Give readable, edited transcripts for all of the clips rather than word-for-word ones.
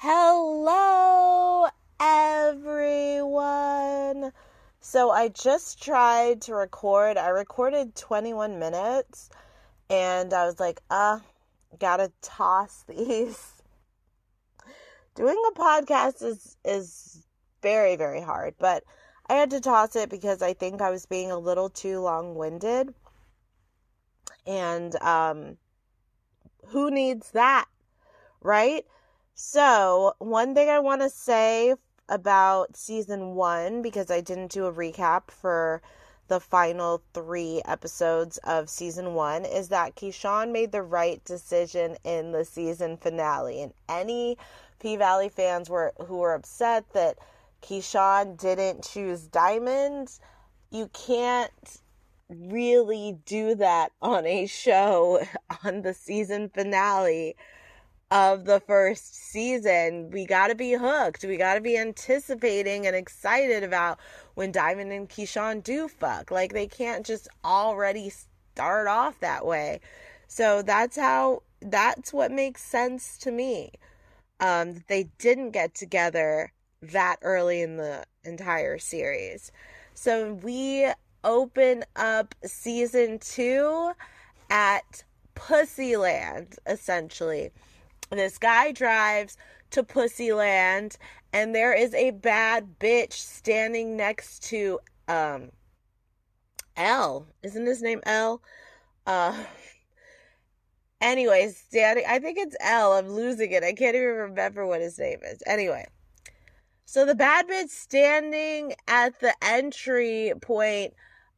Hello, everyone. So I just tried to record. I recorded 21 minutes and I was like, gotta toss these. Doing a podcast is very, very hard, but I had to toss it because I think I was being a little too long-winded. And who needs that, right? So, one thing I want to say about season 1, because I didn't do a recap for the final 3 episodes of season 1, is that Keyshawn made the right decision in the season finale. And any P-Valley fans who were upset that Keyshawn didn't choose Diamond, you can't really do that on a show on the season finale of the first season. We got to be hooked. We got to be anticipating and excited about when Diamond and Keyshawn do fuck. Like, they can't just already start off that way. So that's what makes sense to me. They didn't get together that early in the entire series. So we open up season 2 at Pussyland, essentially. This guy drives to Pussyland, and there is a bad bitch standing next to L. Isn't his name L? Anyways, standing, I think it's L. I'm losing it. I can't even remember what his name is. Anyway, so the bad bitch standing at the entry point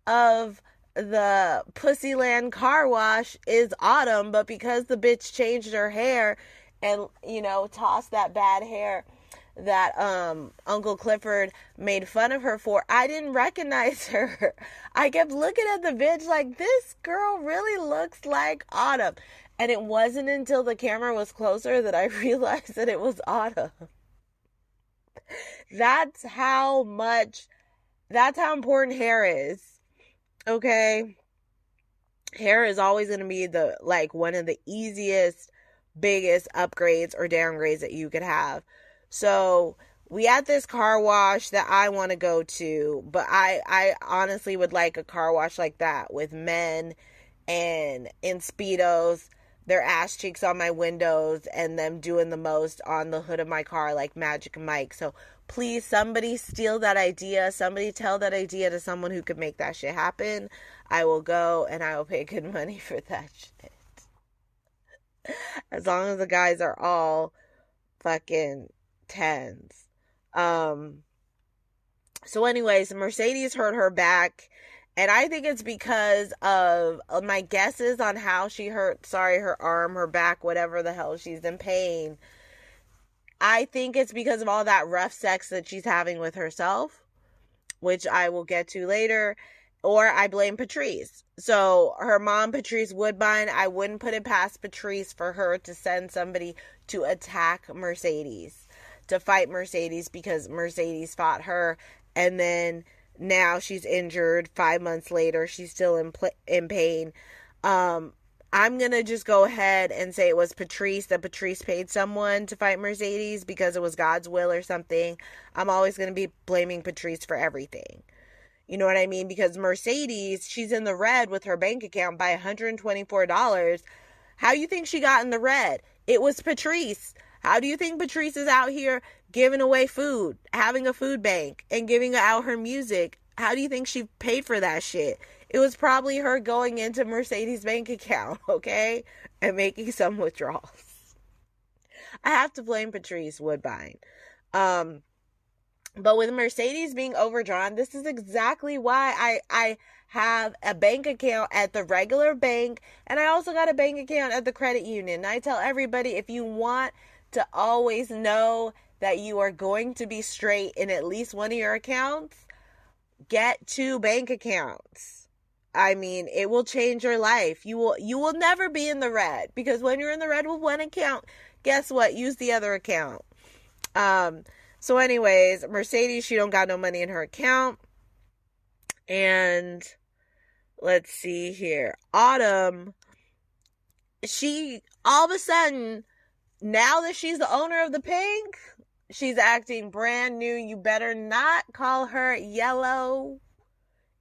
of the Pussyland car wash is Autumn, but because the bitch changed her hair and, tossed that bad hair that Uncle Clifford made fun of her for, I didn't recognize her. I kept looking at the bitch like, this girl really looks like Autumn. And it wasn't until the camera was closer that I realized that it was Autumn. That's how important hair is. Okay? Hair is always going to be one of the easiest, biggest upgrades or downgrades that you could have. So we at this car wash that I want to go to, but I honestly would like a car wash like that with men and in Speedos, their ass cheeks on my windows, and them doing the most on the hood of my car like Magic Mike. So please, somebody steal that idea. Somebody tell that idea to someone who could make that shit happen. I will go and I will pay good money for that shit. As long as the guys are all fucking 10s. So anyways, Mercedes hurt her back. And I think it's because of my guesses on how she hurt, her arm, her back, whatever the hell, she's in pain. I think it's because of all that rough sex that she's having with herself, which I will get to later. Or I blame Patrice. So her mom, Patrice Woodbine, I wouldn't put it past Patrice for her to send somebody to attack Mercedes, to fight Mercedes, because Mercedes fought her. And then now she's injured. 5 months later, she's still in pain. I'm going to just go ahead and say it was Patrice, that Patrice paid someone to fight Mercedes because it was God's will or something. I'm always going to be blaming Patrice for everything. You know what I mean? Because Mercedes, she's in the red with her bank account by $124. How do you think she got in the red? It was Patrice. How do you think Patrice is out here giving away food, having a food bank, and giving out her music? How do you think she paid for that shit? It was probably her going into Mercedes' bank account, okay? And making some withdrawals. I have to blame Patrice Woodbine. But with Mercedes being overdrawn, this is exactly why I have a bank account at the regular bank, and I also got a bank account at the credit union. And I tell everybody, if you want to always know that you are going to be straight in at least one of your accounts, get 2 bank accounts. I mean, it will change your life. You will never be in the red, because when you're in the red with one account, guess what? Use the other account. So anyways, Mercedes, she don't got no money in her account. And let's see here. Autumn, she all of a sudden now that she's the owner of the pink, she's acting brand new. You better not call her yellow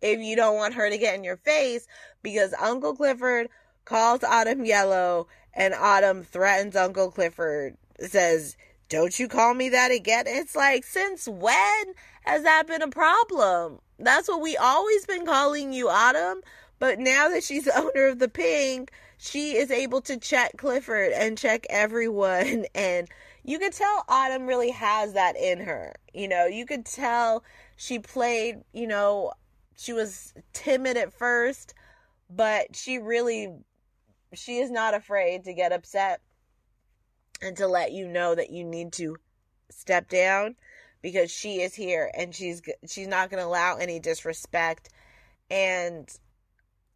if you don't want her to get in your face, because Uncle Clifford calls Autumn yellow, and Autumn threatens Uncle Clifford, says, "Don't you call me that again." It's like, since when has that been a problem? That's what we always been calling you, Autumn. But now that she's the owner of the pink, she is able to check Clifford and check everyone. And you could tell Autumn really has that in her. You know, you could tell she played, you know, she was timid at first, but she is not afraid to get upset and to let you know that you need to step down, because she is here and she's not going to allow any disrespect. And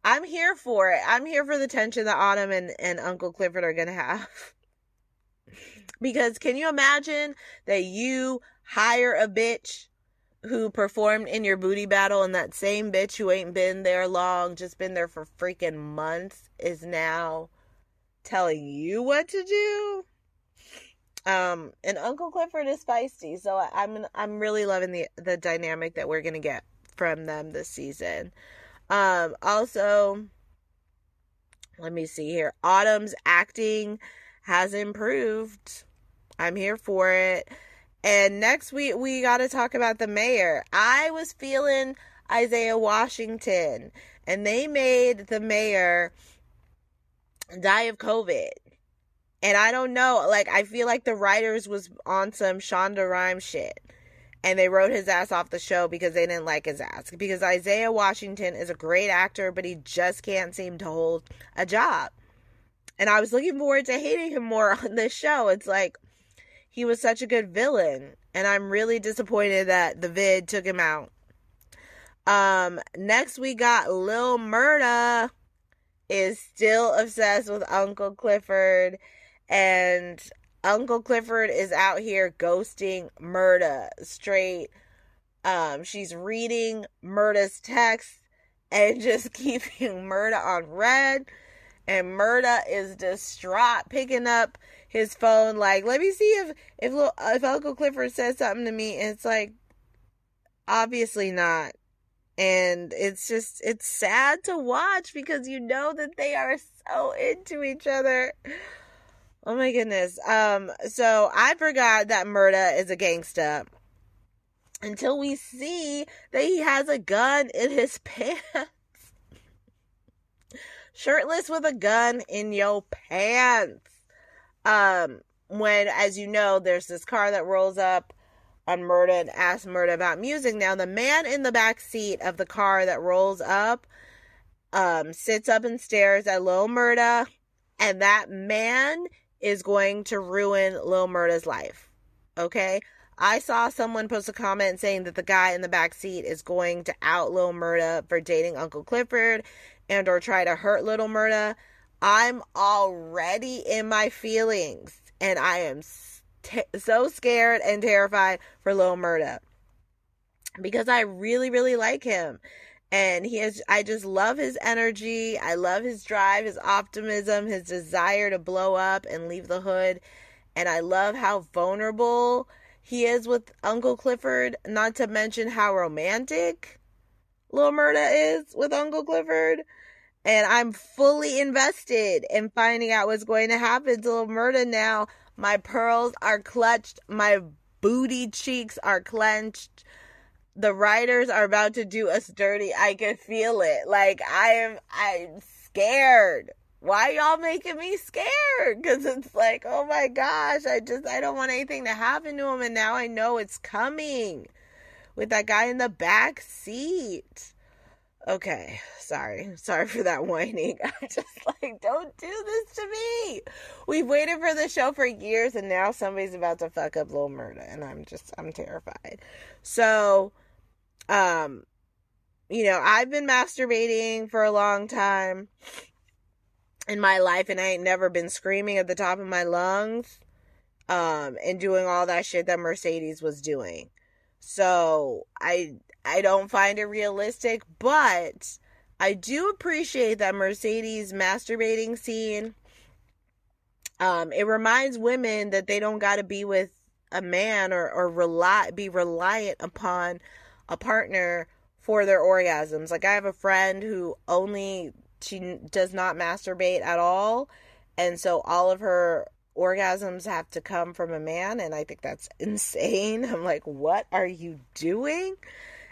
I'm here for it. I'm here for the tension that Autumn and Uncle Clifford are going to have. Because can you imagine that you hire a bitch who performed in your booty battle, and that same bitch who ain't been there long, just been there for freaking months, is now telling you what to do? And Uncle Clifford is feisty, so I'm really loving the dynamic that we're gonna get from them this season. Also, let me see here. Autumn's acting has improved. I'm here for it. And next we got to talk about the mayor. I was feeling Isaiah Washington, and they made the mayor die of COVID. And I don't know, like, I feel like the writers was on some Shonda Rhimes shit, and they wrote his ass off the show because they didn't like his ass. Because Isaiah Washington is a great actor, but he just can't seem to hold a job. And I was looking forward to hating him more on this show. It's like, he was such a good villain, and I'm really disappointed that the vid took him out. Next we got Lil Murda is still obsessed with Uncle Clifford, and Uncle Clifford is out here ghosting Murda straight. She's reading Murda's texts and just keeping Murda on red, and Murda is distraught, picking up his phone like, let me see if Uncle Clifford says something to me. And it's like, obviously not. And it's sad to watch, because you know that they are so into each other. Oh my goodness. So I forgot that Murda is a gangsta until we see that he has a gun in his pants. Shirtless with a gun in your pants. When, as you know, there's this car that rolls up on Murda and asks Murda about music. Now, the man in the back seat of the car that rolls up, sits up and stares at Lil Murda, and that man is going to ruin Lil Murda's life. Okay? I saw someone post a comment saying that the guy in the back seat is going to out Lil Murda for dating Uncle Clifford and or try to hurt Little Murda. I'm already in my feelings, and I am so scared and terrified for Lil Murda, because I really, really like him. And I just love his energy. I love his drive, his optimism, his desire to blow up and leave the hood. And I love how vulnerable he is with Uncle Clifford, not to mention how romantic Lil Murda is with Uncle Clifford. And I'm fully invested in finding out what's going to happen to Lil Murda now. My pearls are clutched. My booty cheeks are clenched. The writers are about to do us dirty. I can feel it. Like, I'm scared. Why y'all making me scared? Because it's like, oh my gosh, I don't want anything to happen to him. And now I know it's coming with that guy in the back seat. Okay, sorry for that whining. I'm just like, don't do this to me. We've waited for the show for years, and now somebody's about to fuck up Lil Murda, and I'm terrified. So, I've been masturbating for a long time in my life, and I ain't never been screaming at the top of my lungs, and doing all that shit that Mercedes was doing. So, I don't find it realistic, but I do appreciate that Mercedes masturbating scene It reminds women that they don't got to be with a man or be reliant upon a partner for their orgasms. Like, I have a friend who she does not masturbate at all, and so all of her orgasms have to come from a man, and I think that's insane. I'm like, what are you doing?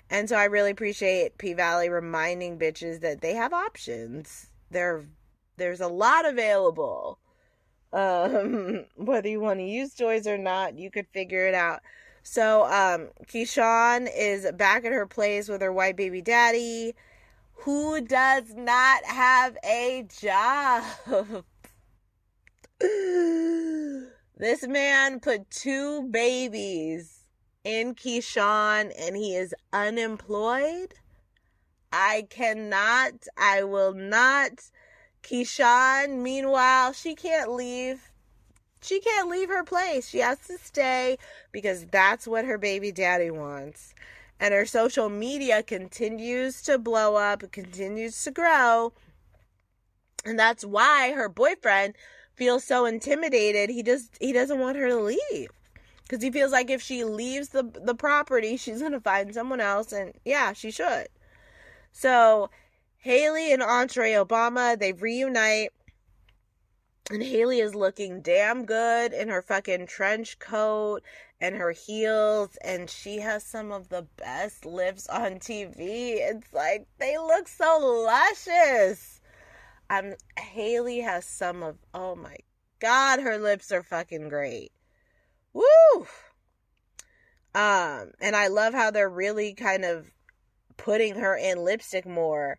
And so I really appreciate P Valley reminding bitches that they have options. There's a lot available. Whether you want to use toys or not, you could figure it out. So, Keyshawn is back at her place with her white baby daddy, who does not have a job. This man put 2 babies in Keyshawn and he is unemployed. I will not. Keyshawn, meanwhile, she can't leave her place. She has to stay because that's what her baby daddy wants. And her social media continues to blow up, continues to grow. And that's why her boyfriend feels so intimidated. He doesn't want her to leave. Because he feels like if she leaves the property, she's going to find someone else. And yeah, she should. So Haley and Andre Obama, they reunite. And Haley is looking damn good in her fucking trench coat and her heels. And she has some of the best lips on TV. It's like, they look so luscious. Haley has some of, oh my God, her lips are fucking great. Woo! And I love how they're really kind of putting her in lipstick more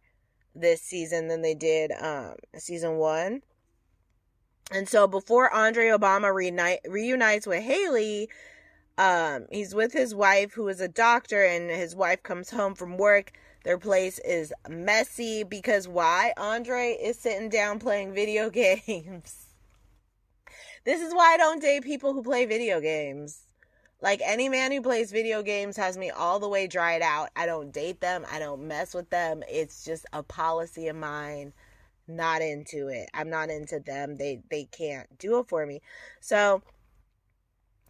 this season than they did season 1. And so before Andre Obama reunites with Haley, he's with his wife, who is a doctor, and his wife comes home from work. Their place is messy because why? Andre is sitting down playing video games. This is why I don't date people who play video games. Like, any man who plays video games has me all the way dried out. I don't date them. I don't mess with them. It's just a policy of mine. Not into it. I'm not into them. They can't do it for me. So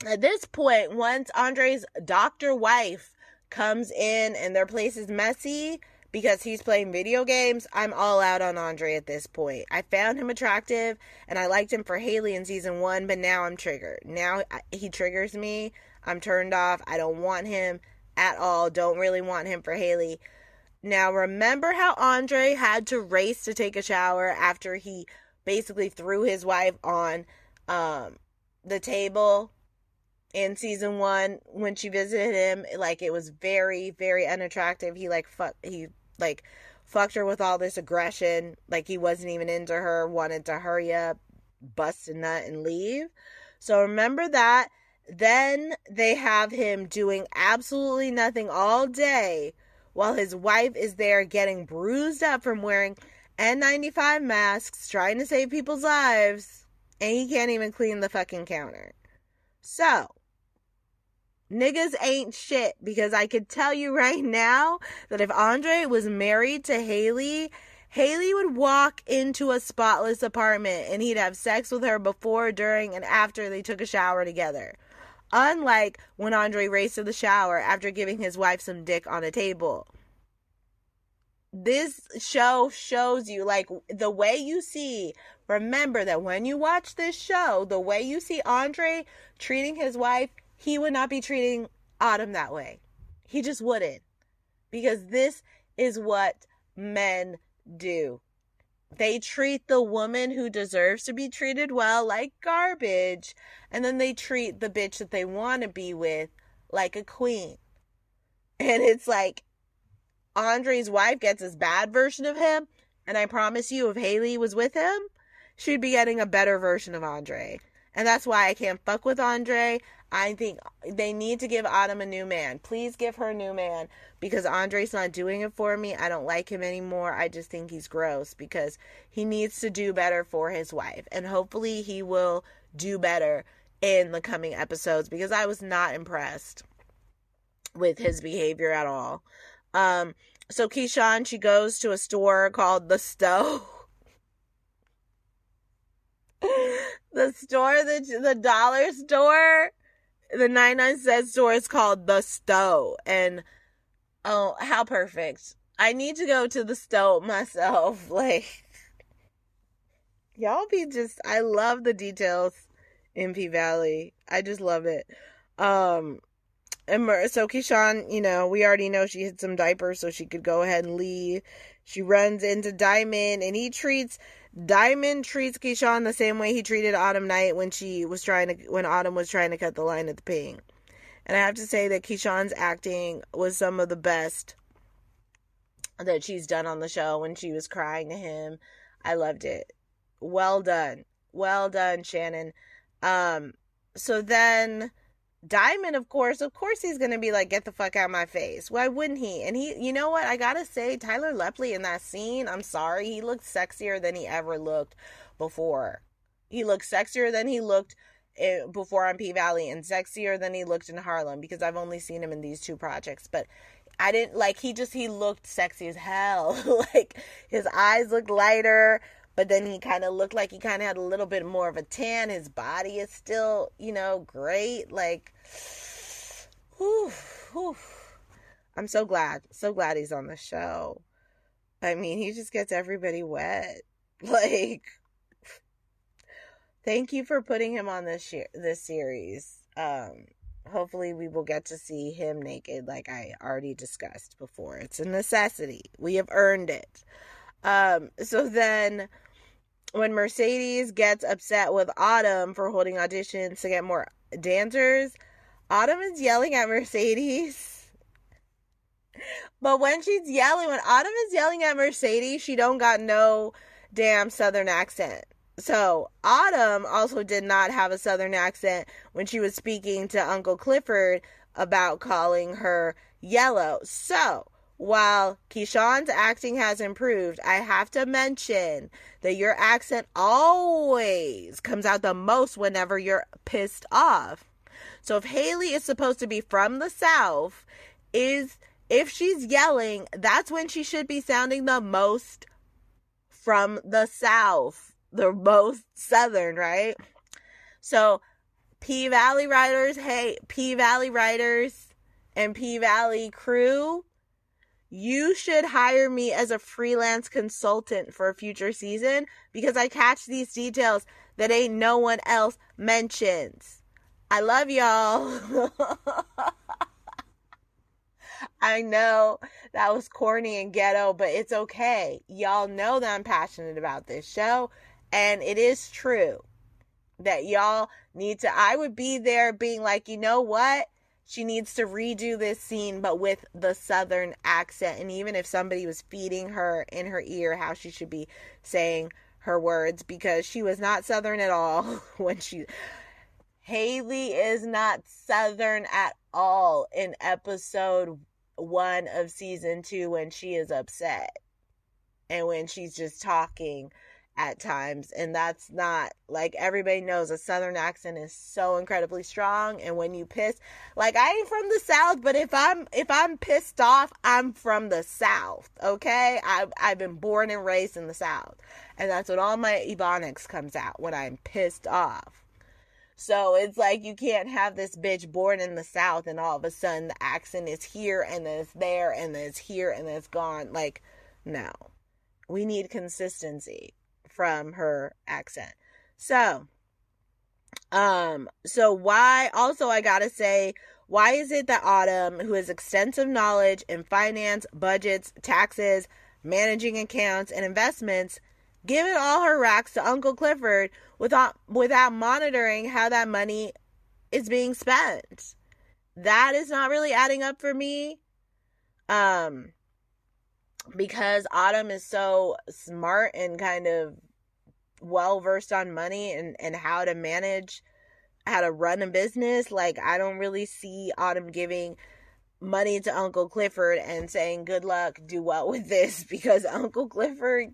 at this point, once Andre's doctor wife comes in and their place is messy because he's playing video games, I'm all out on Andre at this point. I found him attractive and I liked him for Haley in season 1, but now I'm triggered. Now he triggers me. I'm turned off. I don't want him at all. Don't really want him for Haley. Now, remember how Andre had to race to take a shower after he basically threw his wife on the table in season 1 when she visited him? Like, it was very, very unattractive. He fucked her with all this aggression. Like, he wasn't even into her, wanted to hurry up, bust a nut, and leave. So remember that. Then they have him doing absolutely nothing all day while his wife is there getting bruised up from wearing N95 masks, trying to save people's lives, and he can't even clean the fucking counter. So, niggas ain't shit, because I could tell you right now that if Andre was married to Haley, Haley would walk into a spotless apartment and he'd have sex with her before, during, and after they took a shower together. Unlike when Andre raced to the shower after giving his wife some dick on a table. This show shows you, like, the way you see, remember that when you watch this show, the way you see Andre treating his wife, he would not be treating Autumn that way. He just wouldn't. Because this is what men do. They treat the woman who deserves to be treated well like garbage, and then they treat the bitch that they want to be with like a queen. And it's like, Andre's wife gets this bad version of him, and I promise you, if Haley was with him, she'd be getting a better version of Andre. And that's why I can't fuck with Andre. I think they need to give Autumn a new man. Please give her a new man, because Andre's not doing it for me. I don't like him anymore. I just think he's gross, because he needs to do better for his wife. And hopefully he will do better in the coming episodes, because I was not impressed with his behavior at all. So Keyshawn, she goes to a store called The Stowe. The store, the dollar store, the 99-cent store is called The Stowe. And oh, how perfect. I need to go to the Stowe myself. Like, y'all be just, I love the details in P Valley. I just love it. And so Keyshawn, we already know she hid some diapers so she could go ahead and leave. She runs into Diamond, and Diamond treats Keyshawn the same way he treated Autumn Night when Autumn was trying to cut the line at the Ping. And I have to say that Keyshawn's acting was some of the best that she's done on the show when she was crying to him. I loved it. Well done. Well done, Shannon. So then Diamond, of course he's going to be like, get the fuck out of my face. Why wouldn't he? And he, you know what? I got to say, Tyler Lepley in that scene, I'm sorry, he looked sexier than he ever looked before. He looked sexier than he looked before on P Valley, and sexier than he looked in Harlem, because I've only seen him in these two projects. But I didn't like, he looked sexy as hell. Like, his eyes looked lighter, but then he kind of looked like he kind of had a little bit more of a tan. His body is still, great. Like, whew. I'm so glad he's on the show. I mean, he just gets everybody wet. Like, thank you for putting him on this series. Hopefully we will get to see him naked, like I already discussed before. It's a necessity. We have earned it. So then when Mercedes gets upset with Autumn for holding auditions to get more dancers, Autumn is yelling at Mercedes. But when Autumn is yelling at Mercedes, she don't got no damn Southern accent. So Autumn also did not have a Southern accent when she was speaking to Uncle Clifford about calling her yellow. So while Keyshawn's acting has improved, I have to mention that your accent always comes out the most whenever you're pissed off. So if Haley is supposed to be from the South, if she's yelling, that's when she should be sounding the most from the South, the most Southern, right? So P Valley writers and P Valley crew, you should hire me as a freelance consultant for a future season, because I catch these details that ain't no one else mentions. I love y'all. I know that was corny and ghetto, but it's okay. Y'all know that I'm passionate about this show, and it is true that y'all need to, I would be there being like, you know what? She needs to redo this scene, but with the Southern accent. And even if somebody was feeding her in her ear how she should be saying her words, because she was not Southern at all Haley is not Southern at all in episode 1 of season 2 when she is upset and when she's just talking at times. And that's not, like, everybody knows a Southern accent is so incredibly strong. And when you piss, like, I ain't from the South, but if I'm pissed off, I'm from the South. Okay, I've been born and raised in the South, and that's when all my Ebonics comes out, when I'm pissed off. So it's like, you can't have this bitch born in the South and all of a sudden the accent is here and then it's there and then it's here and then it's gone. Like, no, we need consistency from her accent. So why, also I gotta say, why is it that Autumn, who has extensive knowledge in finance, budgets, taxes, managing accounts, and investments, giving all her racks to Uncle Clifford without monitoring how that money is being spent? That is not really adding up for me. Because Autumn is so smart and kind of well versed on money and how to manage, how to run a business. Like, I don't really see Autumn giving money to Uncle Clifford and saying, good luck, do well with this, because Uncle Clifford,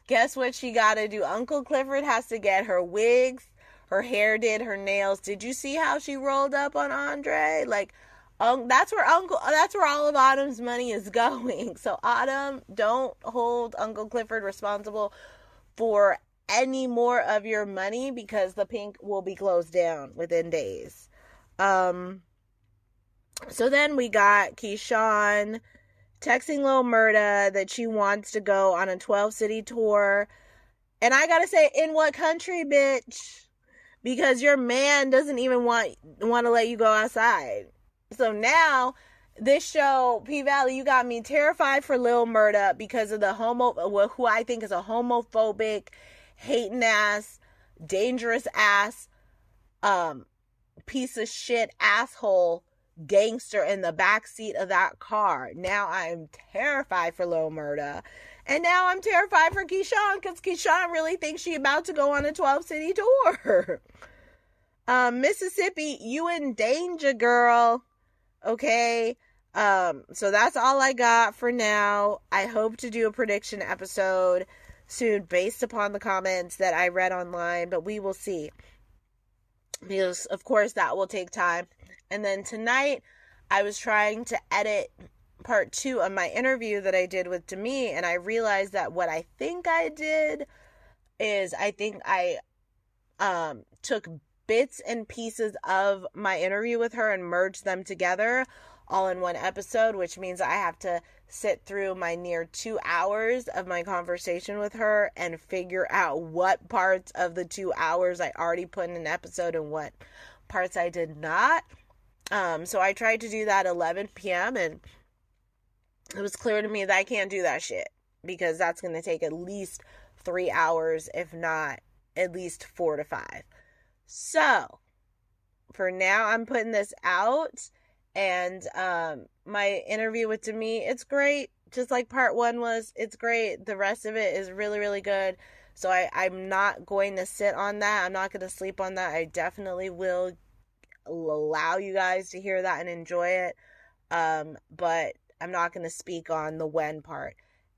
guess what she gotta do? Uncle Clifford has to get her wigs, her hair did, her nails. Did you see how she rolled up on Andre? Like, that's where all of Autumn's money is going. So Autumn, don't hold Uncle Clifford responsible for any more of your money because the Pink will be closed down within days. So then we got Keyshawn texting Lil Murda that she wants to go on a 12-city tour. And I gotta say, in what country, bitch? Because your man doesn't even want to let you go outside. So now, this show, P-Valley, you got me terrified for Lil Murda because of the who I think is a homophobic, hating ass, dangerous ass, piece of shit asshole gangster in the backseat of that car. Now I'm terrified for Lil Murda. And now I'm terrified for Keyshawn because Keyshawn really thinks she's about to go on a 12-city tour. Mississippi, you in danger, girl. Okay? So that's all I got for now. I hope to do a prediction episode soon based upon the comments that I read online, but we will see. Because, of course, that will take time. And then tonight, I was trying to edit part 2 of my interview that I did with Demi, and I realized that what I think I did is I think I took bits and pieces of my interview with her and merged them together all in one episode, which means I have to sit through my near 2 hours of my conversation with her and figure out what parts of the 2 hours I already put in an episode and what parts I did not. So I tried to do that 11 p.m. and it was clear to me that I can't do that shit because that's going to take at least 3 hours, if not at least 4 to 5. So for now, I'm putting this out, and my interview with Demi, it's great. Just like part 1 was, it's great. The rest of it is really, really good. So I'm not going to sit on that. I'm not going to sleep on that. I definitely will allow you guys to hear that and enjoy it. But I'm not going to speak on the when part.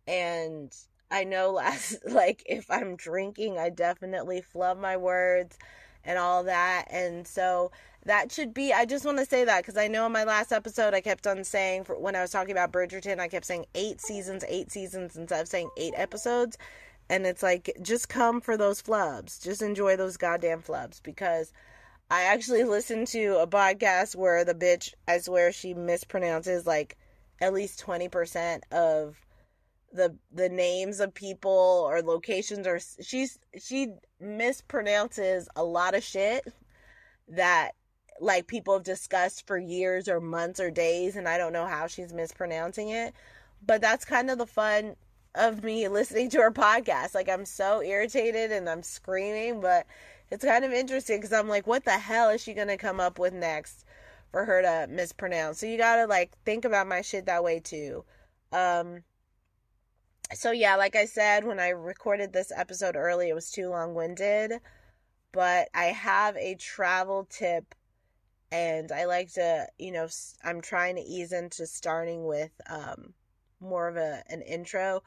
And I know if I'm drinking, I definitely flub my words and all that. And so that should be, I just want to say that because I know in my last episode, I kept on saying, when I was talking about Bridgerton, I kept saying 8 seasons instead of saying 8 episodes. And it's like, just come for those flubs. Just enjoy those goddamn flubs because I actually listened to a podcast where the bitch, I swear she mispronounces like at least 20% of the names of people or locations, or she mispronounces a lot of shit that like people have discussed for years or months or days, and I don't know how she's mispronouncing it. But that's kind of the fun of me listening to her podcast. Like, I'm so irritated and I'm screaming, but it's kind of interesting because I'm like, what the hell is she going to come up with next for her to mispronounce? So you got to like think about my shit that way too. So yeah, like I said, when I recorded this episode early, it was too long-winded, but I have a travel tip, and I like to, I'm trying to ease into starting with more of an intro.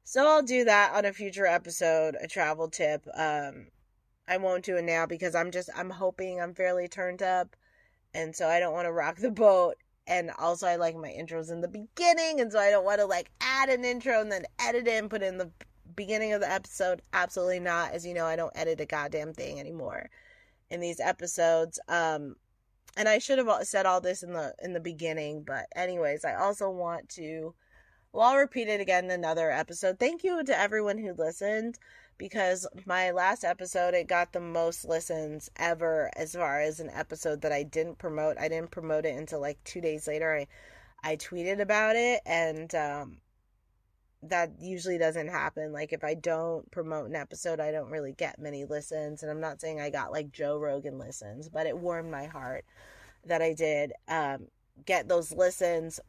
So I'll do that on a future episode, a travel tip. I won't do it now because I'm hoping I'm fairly turned up, and so I don't want to rock the boat. And also I like my intros in the beginning, and so I don't want to like add an intro and then edit it and put it in the beginning of the episode. Absolutely not. As you know, I don't edit a goddamn thing anymore in these episodes. And I should have said all this in the beginning, but anyways, I also want to, well, I'll repeat it again in another episode. Thank you to everyone who listened, because my last episode, it got the most listens ever as far as an episode that I didn't promote. I didn't promote it until like 2 days later. I tweeted about it, and that usually doesn't happen. Like, if I don't promote an episode, I don't really get many listens, and I'm not saying I got like Joe Rogan listens, but it warmed my heart that I did get those listens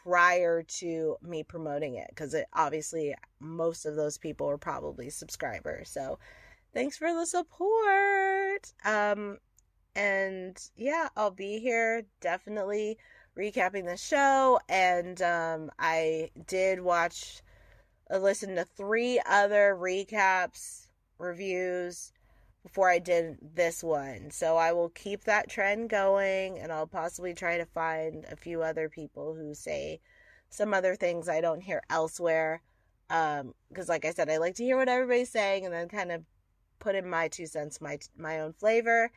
prior to me promoting it, because obviously most of those people were probably subscribers. So thanks for the support. And yeah, I'll be here definitely recapping the show. And I did listen to 3 other recaps, reviews before I did this one. So I will keep that trend going, and I'll possibly try to find a few other people who say some other things I don't hear elsewhere. Because like I said, I like to hear what everybody's saying and then kind of put in my 2 cents, my own flavor.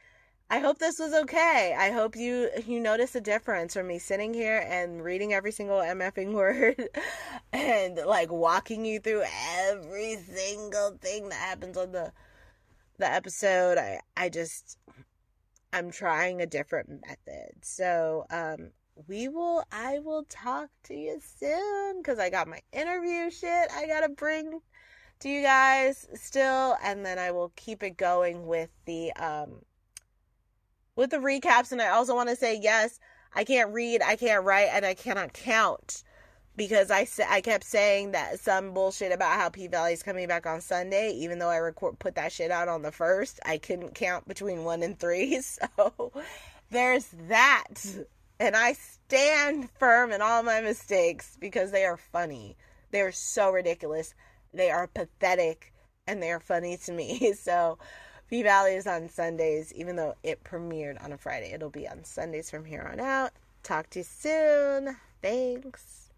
I hope this was okay. I hope you notice a difference from me sitting here and reading every single MFing word and like walking you through every single thing that happens on the episode. I'm trying a different method. So, I will talk to you soon because I got my interview shit I gotta bring to you guys still, and then I will keep it going with the recaps. And I also want to say, yes, I can't read, I can't write, and I cannot count because I kept saying that some bullshit about how P-Valley is coming back on Sunday, even though I put that shit out on the 1st. I couldn't count between 1 and 3, so there's that. And I stand firm in all my mistakes because they are funny. They are so ridiculous. They are pathetic, and they are funny to me. So P-Valley is on Sundays, even though it premiered on a Friday. It'll be on Sundays from here on out. Talk to you soon. Thanks.